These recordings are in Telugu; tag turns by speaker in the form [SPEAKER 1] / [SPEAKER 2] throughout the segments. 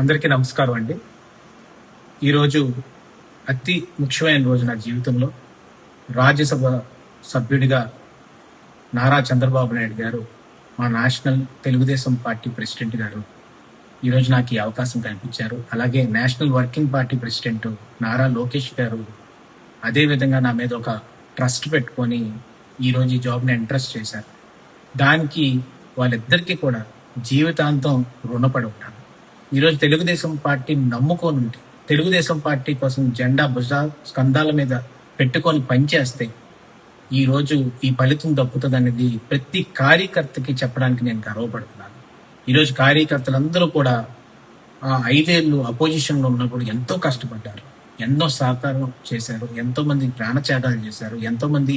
[SPEAKER 1] అందరికీ నమస్కారం అండి. ఈరోజు అతి ముఖ్యమైన రోజు నా జీవితంలో. రాజ్యసభ సభ్యుడిగా నారా చంద్రబాబు నాయుడు గారు, మా నేషనల్ తెలుగుదేశం పార్టీ ప్రెసిడెంట్ గారు ఈరోజు నాకు ఈ అవకాశం కల్పించారు. అలాగే national working party president Nara Lokesh గారు అదేవిధంగా నా మీద ఒక ట్రస్ట్ పెట్టుకొని ఈరోజు ఈ జాబ్ని ఇంట్రెస్ట్ చేశారు. దానికి వాళ్ళిద్దరికీ కూడా జీవితాంతం రుణపడి ఉంటాను. ఈరోజు తెలుగుదేశం పార్టీని నమ్ముకొని ఉంటే, తెలుగుదేశం పార్టీ కోసం జెండా స్కంధాల మీద పెట్టుకొని పనిచేస్తే ఈరోజు ఈ ఫలితం దక్కుతుంది అనేది ప్రతి కార్యకర్తకి చెప్పడానికి నేను గర్వపడుతున్నాను. ఈరోజు కార్యకర్తలందరూ కూడా ఆ 5 ఏళ్ళు అపోజిషన్లో ఉన్నప్పుడు ఎంతో కష్టపడ్డారు, ఎన్నో సహకారం చేశారు, ఎంతో మంది ప్రాణత్యాగాలు చేశారు, ఎంతో మంది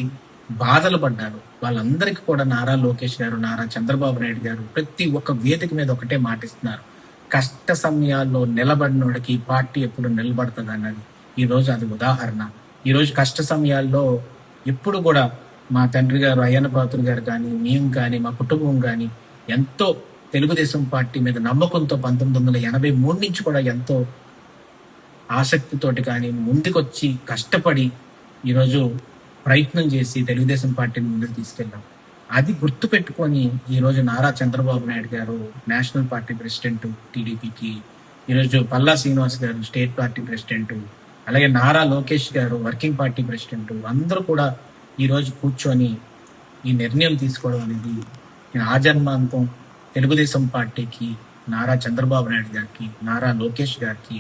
[SPEAKER 1] బాధలు పడ్డారు. వాళ్ళందరికీ కూడా నారా లోకేష్ గారు, నారా చంద్రబాబు నాయుడు గారు ప్రతి ఒక్క వేదిక మీద ఒకటే మాటిస్తున్నారు: కష్ట సమయాల్లో నిలబడినోడికి పార్టీ ఎప్పుడు నిలబడుతుంది అన్నది ఈ రోజు అది ఉదాహరణ. ఈరోజు కష్ట సమయాల్లో ఎప్పుడు కూడా మా తండ్రి గారు అయ్యన్న పాత్రుడు గారు కానీ, మేము కానీ, మా కుటుంబం కానీ ఎంతో తెలుగుదేశం పార్టీ మీద నమ్మకంతో 1983 నుంచి కూడా ఎంతో ఆసక్తితోటి కానీ ముందుకొచ్చి కష్టపడి ఈరోజు ప్రయత్నం చేసి తెలుగుదేశం పార్టీని ముందుకు తీసుకెళ్ళాం. అది గుర్తు పెట్టుకొని ఈరోజు నారా చంద్రబాబు నాయుడు గారు నేషనల్ పార్టీ ప్రెసిడెంట్ టీడీపీకి, ఈరోజు పల్లా శ్రీనివాస్ గారు స్టేట్ పార్టీ ప్రెసిడెంట్, అలాగే నారా లోకేష్ గారు వర్కింగ్ పార్టీ ప్రెసిడెంట్, అందరూ కూడా ఈరోజు కూర్చొని ఈ నిర్ణయం తీసుకోవడం అనేది నేను ఆజన్మాంతం తెలుగుదేశం పార్టీకి, నారా చంద్రబాబు నాయుడు గారికి, నారా లోకేష్ గారికి,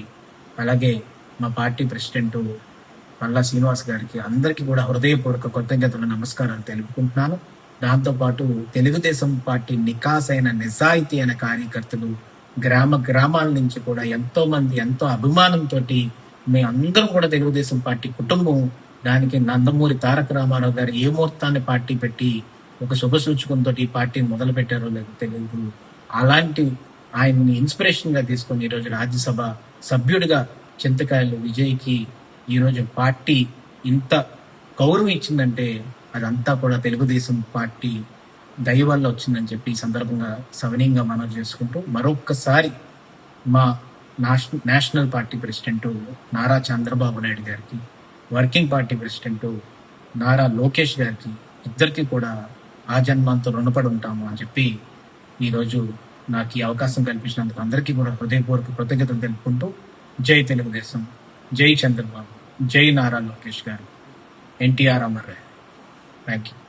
[SPEAKER 1] అలాగే మా పార్టీ ప్రెసిడెంట్ పల్లా శ్రీనివాస్ గారికి అందరికీ కూడా హృదయపూర్వక కృతజ్ఞతలు, నమస్కారాలు తెలుపుకుంటున్నాను. దాంతోపాటు తెలుగుదేశం పార్టీ నికాసైన నిజాయితీ అయిన కార్యకర్తలు గ్రామాల నుంచి కూడా ఎంతో మంది ఎంతో అభిమానంతో మేము అందరం కూడా తెలుగుదేశం పార్టీ కుటుంబం. దానికి నందమూరి తారక రామారావు గారు ఏ ముహూర్తాన్ని పార్టీ పెట్టి ఒక శుభ సూచకంతో ఈ పార్టీని మొదలు పెట్టారో లేదో తెలియదు. అలాంటి ఆయన్ని ఇన్స్పిరేషన్ గా తీసుకొని ఈరోజు రాజ్యసభ సభ్యుడిగా చింతకాయలు విజయ్కి ఈరోజు పార్టీ ఇంత గౌరవం ఇచ్చిందంటే అదంతా కూడా తెలుగుదేశం పార్టీ దయ వల్ల వచ్చిందని చెప్పి ఈ సందర్భంగా సవినీయంగా మనం చేసుకుంటూ మరొక్కసారి మా national party president Nara Chandrababu Naidu గారికి, working party president Nara Lokesh గారికి ఇద్దరికి కూడా ఆ జన్మంతో రుణపడి ఉంటాము అని చెప్పి ఈరోజు నాకు ఈ అవకాశం కల్పించినందుకు అందరికీ కూడా హృదయపూర్వక కృతజ్ఞతలు తెలుపుకుంటూ జై తెలుగుదేశం, జై చంద్రబాబు, జై నారా లోకేష్ గారు, ఎన్టీఆర్ అమర్. Thank you.